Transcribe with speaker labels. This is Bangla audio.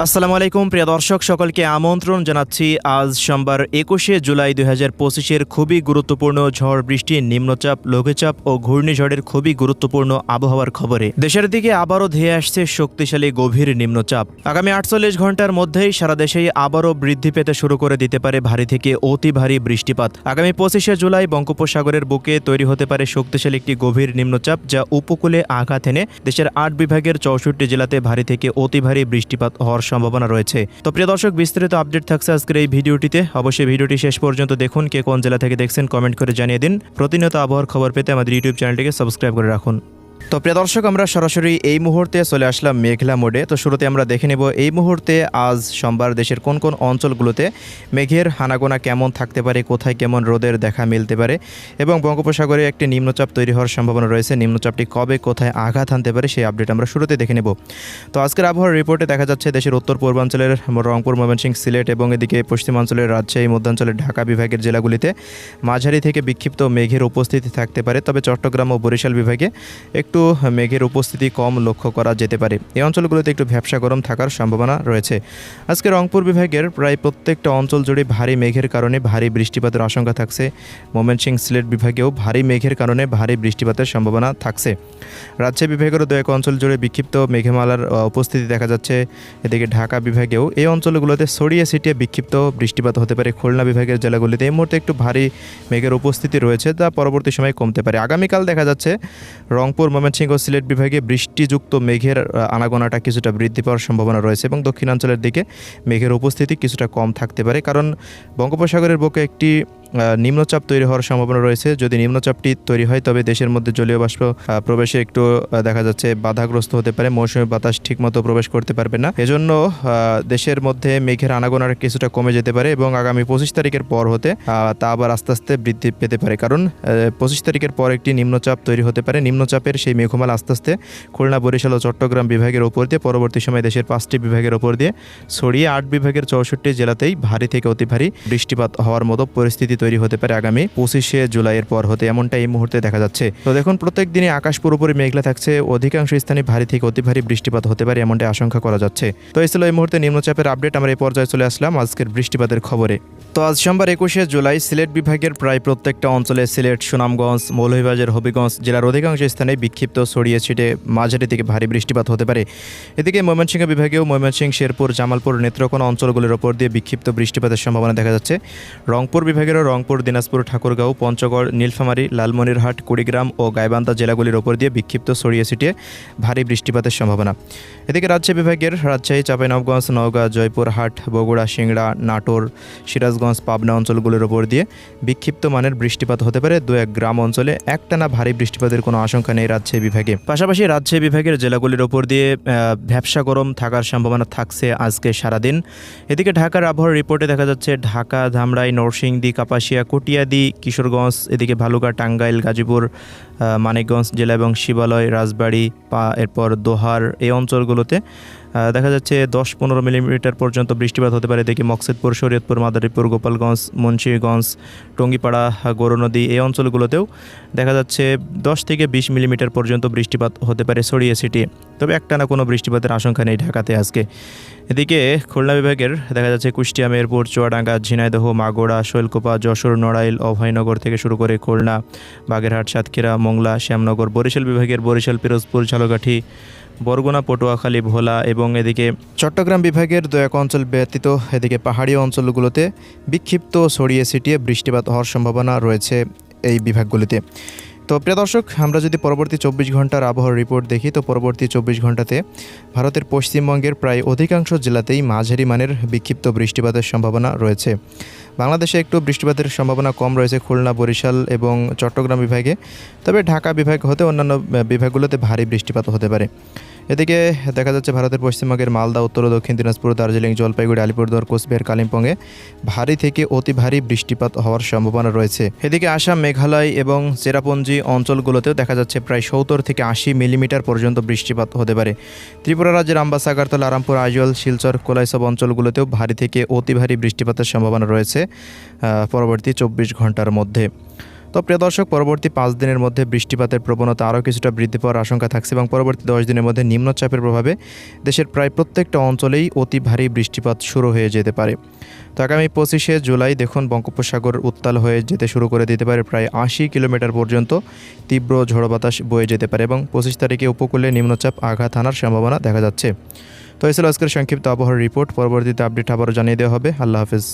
Speaker 1: আসসালামু আলাইকুম প্রিয় দর্শক, সকলকে আমন্ত্রণ জানাচ্ছি আজ সোমবার 21শে জুলাই 2025-এর খুবই গুরুত্বপূর্ণ ঝড় বৃষ্টি, নিম্নচাপ, লঘুচাপ ও ঘূর্ণিঝড়ের খুবই গুরুত্বপূর্ণ আবহাওয়ার খবরে দেশের দিকে আবারও ধেয়ে আসছে শক্তিশালী গভীর নিম্নচাপ। আগামী 48 ঘন্টার মধ্যেই সারা দেশেই আবারও বৃদ্ধি পেতে শুরু করে দিতে পারে ভারী থেকে অতি ভারী বৃষ্টিপাত। আগামী 25শে জুলাই বঙ্গোপসাগরের বুকে তৈরি হতে পারে শক্তিশালী একটি গভীর নিম্নচাপ, যা উপকূলে আঘাত এনে দেশের 8 বিভাগের 64 জেলাতে ভারী থেকে অতি ভারী বৃষ্টিপাত হওয়ার সম্ভাবনা রয়েছে। তো প্রিয় দর্শক, বিস্তারিত আপডেট থাকছে আজকের এই ভিডিওটিতে। অবশ্যই ভিডিওটি শেষ পর্যন্ত দেখুন। কে কোন জেলা থেকে দেখছেন কমেন্ট করে জানিয়ে দিন। প্রতিনিয়ত আবহাওয়ার খবর পেতে আমাদের ইউটিউব চ্যানেলটিকে সাবস্ক্রাইব করে রাখুন। তো প্রিয় দর্শক, আমরা সরাসরি এই মুহূর্তে চলে আসলাম মেঘলা মোডে। তো শুরুতে আমরা দেখে নেব এই মুহূর্তে আজ সোমবার দেশের কোন কোন অঞ্চলগুলোতে মেঘের হানাগোনা কেমন থাকতে পারে, কোথায় কেমন রোদের দেখা মিলতে পারে এবং বঙ্গোপসাগরে একটি নিম্নচাপ তৈরি হওয়ার সম্ভাবনা রয়েছে। নিম্নচাপটি কবে কোথায় আঘাত হানতে পারে সেই আপডেট আমরা শুরুতে দেখে নেব। তো আজকের আবহাওয়ার রিপোর্টে দেখা যাচ্ছে দেশের উত্তর পূর্বাঞ্চলের রংপুর, ময়মনসিংহ, সিলেট এবং এদিকে পশ্চিমাঞ্চলের রাজশাহী, মধ্যাঞ্চলের ঢাকা বিভাগের জেলাগুলিতে মাঝারি থেকে বিক্ষিপ্ত মেঘের উপস্থিতি থাকতে পারে। তবে চট্টগ্রাম ও বরিশাল বিভাগে একটু মেঘের উপস্থিতি কম লক্ষ্য করা যেতে পারে। এই অঞ্চলগুলোতে একটু ভ্যাপসা গরম থাকার সম্ভাবনা রয়েছে। আজকে রংপুর বিভাগের প্রায় প্রত্যেকটা অঞ্চল জুড়ে ভারী মেঘের কারণে ভারী বৃষ্টিপাতের আশঙ্কা থাকছে। ময়মনসিংহ, সিলেট বিভাগেও ভারী মেঘের কারণে ভারী বৃষ্টিপাতের সম্ভাবনা থাকছে। রাজশাহী বিভাগেরও দু এক অঞ্চল জুড়ে বিক্ষিপ্ত মেঘমালার উপস্থিতি দেখা যাচ্ছে। এদিকে ঢাকা বিভাগেও এই অঞ্চলগুলোতে ছড়িয়ে ছিটিয়ে বিক্ষিপ্ত বৃষ্টিপাত হতে পারে। খুলনা বিভাগের জেলাগুলিতে এই মুহূর্তে একটু ভারী মেঘের উপস্থিতি রয়েছে, যা পরবর্তী সময়ে কমতে পারে। আগামীকাল দেখা যাচ্ছে রংপুর, ময়মনসিংহ ও সিলেট বিভাগে বৃষ্টিযুক্ত মেঘের আনাগোনাটা কিছুটা বৃদ্ধি পাওয়ার সম্ভাবনা রয়েছে এবং দক্ষিণাঞ্চলের দিকে মেঘের উপস্থিতি কিছুটা কম থাকতে পারে, কারণ বঙ্গোপসাগরের বুকে একটি নিম্নচাপ তৈরি হওয়ার সম্ভাবনা রয়েছে। যদি নিম্নচাপটি তৈরি হয় তবে দেশের মধ্যে জলীয় বাষ্প প্রবেশে একটু দেখা যাচ্ছে বাধাগ্রস্ত হতে পারে। মৌসুমী বাতাস ঠিকমতো প্রবেশ করতে পারবে না। এজন্য দেশের মধ্যে মেঘের আনাগোনার কিছুটা কমে যেতে পারে এবং আগামী 25 তারিখের পর হতে তা আবার আস্তে আস্তে বৃদ্ধি পেতে পারে, কারণ 25 তারিখের পর একটি নিম্নচাপ তৈরি হতে পারে। নিম্নচাপের সেই মেঘমালা আস্তে আস্তে খুলনা, বরিশাল ও চট্টগ্রাম বিভাগের ওপর দিয়ে পরবর্তী সময় দেশের 5টি বিভাগের ওপর দিয়ে ছড়িয়ে 8 বিভাগের 64 জেলাতেই ভারী থেকে অতি ভারী বৃষ্টিপাত হওয়ার মতো পরিস্থিতি তৈরি হতে পারে আগামী 25শে জুলাইয়ের পর হতে, এমনটা এই মুহূর্তে দেখা যাচ্ছে। তো দেখুন, প্রত্যেক দিনই আকাশ পুরোপুরি মেঘলা থাকছে। অধিকাংশ স্থানে ভারী থেকে অতি ভারী বৃষ্টিপাত হতে পারে, এমনটা আশঙ্কা করা যাচ্ছে। তো এই ছিল এই মুহূর্তে নিম্নচাপের আপডেট। আমরা এই পর্যায়ে চলে আসলাম আজকের বৃষ্টিপাতের খবরে। তো আজ সোমবার 21শে জুলাই সিলেট বিভাগের প্রায় প্রত্যেকটা অঞ্চলে সিলেট, সুনামগঞ্জ, মৌলভীবাজার, হবিগঞ্জ জেলার অধিকাংশ স্থানে বিক্ষিপ্ত ছড়িয়ে ছিটে মাঝারি থেকে ভারী বৃষ্টিপাত হতে পারে। এদিকে ময়মনসিংহ বিভাগেও ময়মনসিংহ, শেরপুর, জামালপুর, নেত্রকোনা অঞ্চলগুলির ওপর দিয়ে বিক্ষিপ্ত বৃষ্টিপাতের সম্ভাবনা দেখা যাচ্ছে। রংপুর বিভাগেরও রংপুর, দিনাজপুর, ঠাকুরগাঁও, পঞ্চগড়, নীলফামারী, লালমনিরহাট, কুড়িগ্রাম ও গাইবান্ধা জেলাগুলির ওপর দিয়ে বিক্ষিপ্ত ছড়িয়ে ছিটিয়ে ভারী বৃষ্টিপাতের সম্ভাবনা। এদিকে রাজশাহী বিভাগের রাজশাহী, চাঁপাইনবাবগঞ্জ, নওগাঁ, জয়পুরহাট, বগুড়া, সিংড়া, নাটোর, সিরাজগঞ্জ, পাবনা অঞ্চলগুলির ওপর দিয়ে বিক্ষিপ্ত মানের বৃষ্টিপাত হতে পারে। দু এক গ্রাম অঞ্চলে একটানা ভারী বৃষ্টিপাতের কোনো আশঙ্কা নেই রাজশাহী বিভাগে। পাশাপাশি রাজশাহী বিভাগের জেলাগুলির ওপর দিয়ে ভ্যাপসা গরম থাকার সম্ভাবনা থাকছে আজকে সারাদিন। এদিকে ঢাকার আবহাওয়ার রিপোর্টে দেখা যাচ্ছে ঢাকা, ধামরাই, নরসিংদী, কাপাসিয়া, কটিয়াদি, কিশোরগঞ্জ, এদিকে ভালুকা, টাঙ্গাইল, গাজীপুর, মানিকগঞ্জ জেলা এবং শিবালয়, রাজবাড়ী, এরপর দোহার এই অঞ্চলগুলোতে দেখা যাচ্ছে 10-15 মিলিমিটার পর্যন্ত বৃষ্টিপাত হতে পারে। দেখি মকসেদপুর, শরীয়তপুর, মাদারীপুর, গোপালগঞ্জ, মুন্সিগঞ্জ, টঙ্গিপাড়া, গৌরনদী এই অঞ্চলগুলোতেও দেখা যাচ্ছে 10 থেকে 20 মিলিমিটার পর্যন্ত বৃষ্টিপাত হতে পারে ছড়িয়ে ছিটিয়ে। তবে একটানা কোনো বৃষ্টিপাতের আশঙ্কা নেই ঢাকাতে আজকে। এদিকে খুলনা বিভাগের দেখা যাচ্ছে কুষ্টিয়া, মেহেরপুর, চুয়াডাঙ্গা, ঝিনাইদহ, মাগুরা, শৈলকুপা, যশোর, নড়াইল, অভয়নগর থেকে শুরু করে খুলনা, বাগেরহাট, সাতক্ষীরা, মোংলা, শ্যামনগর, বরিশাল বিভাগের বরিশাল, পিরোজপুর, ঝালকাঠি, বরগুনা, পটুয়াখালী, ভোলা এবং এদিকে চট্টগ্রাম বিভাগের দু এক অঞ্চল ব্যতীত এদিকে পাহাড়ি অঞ্চলগুলোতে বিক্ষিপ্ত ছড়িয়ে ছিটিয়ে বৃষ্টিপাত হওয়ার সম্ভাবনা রয়েছে এই বিভাগগুলিতে। তো প্রিয় দর্শক, আমরা যদি পরবর্তী 24 ঘন্টার আবহাওয়ার রিপোর্ট দেখি, তো পরবর্তী 24 ঘন্টাতে ভারতের পশ্চিমবঙ্গের প্রায় অধিকাংশ জেলাতেই মাঝারি মানের বিক্ষিপ্ত বৃষ্টিপাতের সম্ভাবনা রয়েছে। বাংলাদেশে একটু বৃষ্টিপাতের সম্ভাবনা কম রয়েছে খুলনা, বরিশাল এবং চট্টগ্রাম বিভাগে। তবে ঢাকা বিভাগ হতে অন্যান্য বিভাগগুলোতে ভারী বৃষ্টিপাত হতে পারে। এদিকে দেখা যাচ্ছে ভারতের পশ্চিমবঙ্গের মালদা, উত্তর ও দক্ষিণ দিনাজপুর, দার্জিলিং, জলপাইগুড়ি, আলিপুরদুয়ার, কোচবিহার, কালিম্পংয়ে ভারী থেকে অতি ভারী বৃষ্টিপাত হওয়ার সম্ভাবনা রয়েছে। এদিকে আসাম, মেঘালয় এবং চেরাপুঞ্জি অঞ্চলগুলোতেও দেখা যাচ্ছে প্রায় 70 থেকে 80 মিলিমিটার পর্যন্ত বৃষ্টিপাত হতে পারে। ত্রিপুরা রাজ্যের আমবাসা, আগারতলা, আরামপুর, আইজল, শিলচর, কোলাইসব অঞ্চলগুলোতেও ভারী থেকে অতি ভারী বৃষ্টিপাতের সম্ভাবনা রয়েছে পরবর্তী 24 ঘন্টার মধ্যে। তো তো প্রিয় দর্শক, পরবর্তী 5 দিনের মধ্যে বৃষ্টিপাতের প্রবণতা আরও কিছুটা বৃদ্ধি পাওয়ার আশঙ্কা থাকছে এবং পরবর্তী 10 দিনের মধ্যে নিম্নচাপের প্রভাবে দেশের প্রায় প্রত্যেকটা অঞ্চলেই অতি ভারী বৃষ্টিপাত শুরু হয়ে যেতে পারে। তো আগামী 25শে জুলাই দেখুন বঙ্গোপসাগর উত্তাল হয়ে যেতে শুরু করে দিতে পারে, প্রায় 80 কিলোমিটার পর্যন্ত তীব্র ঝড়ো বাতাস বয়ে যেতে পারে এবং 25 তারিখে উপকূলে নিম্নচাপ আঘাত হানার সম্ভাবনা দেখা যাচ্ছে। তো এই ছিল আজকের সংক্ষিপ্ত আবহাওয়ার রিপোর্ট। পরবর্তীতে আপডেট আবারও জানিয়ে দেওয়া হবে। আল্লাহ হাফেজ।